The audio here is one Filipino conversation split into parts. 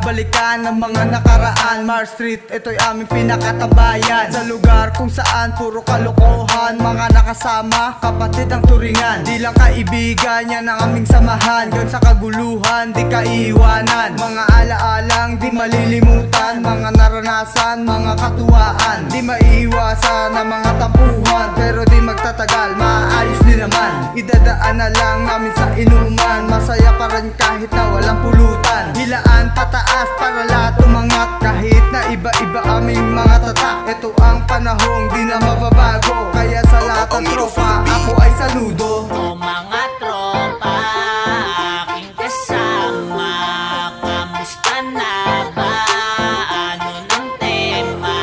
balikan ang mga nakaraan. Mars Street, ito'y aming pinakatabayan. Sa lugar kung saan puro kalokohan, mga nakasama, kapatid ang turingan. Di lang kaibigan, yan ang aming samahan. Gan sa kaguluhan, di kaiwanan. Mga alaalang di malilimutan, mga naranasan, mga katuwaan. Di maiiwasan ang mga tampuhan, pero di magtatagal, maayos din naman. Idadaan na lang namin sa inuman, masaya pa rin kahit na walang pulutan. Hilaan pataas para lahat umangat, kahit na iba-iba aming mga tatak. Ito ang panahong di na mababago, kaya sa lahat ng tropa, ako ay saludo. O mga tropa, aking kasama, kamusta na ba? Ano ng tema?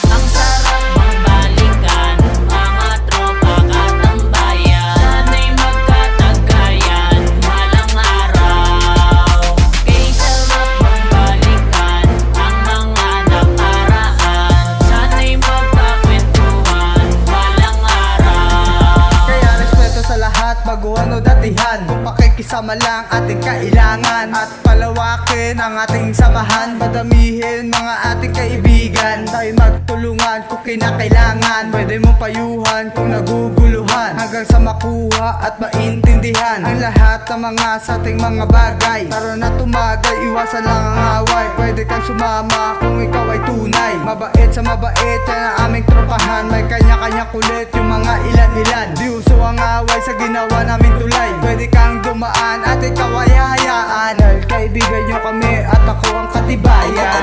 Ang sarap magbalikan, mga tropa katambayan. Sana'y magkatagayan, walang araw. Kay sarap magbalikan, ang mga nakaraan. Sana'y magkakwentuhan, walang araw. Kaya respeto sa lahat, baguhan o datihan. Kung pakikisama lang ating kailangan, at palawakin ang ating samahan. Padamihin mga ating kaibigan, tayo magtulungan kung kinakailangan. Pwede mong payuhan kung naguguluhan, hanggang sa makuha at maintindihan ang lahat ng mga sa ating mga bagay. Tara na tumagay, iwasan lang ang away. Pwede kang sumama kung ikaw ay tunay. Mabait sa mabait, yan ang aming tropahan. May kanya-kanya kulit yung mga ilan-ilan. Di uso ang away sa ginawa namin tulay. Pwede kang dumaan at ikaw ay hayaan, dahil kaibigan nyo kami at ako ang katibayan.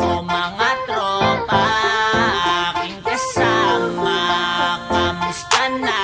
O mga tropa, aking kasama, kamusta na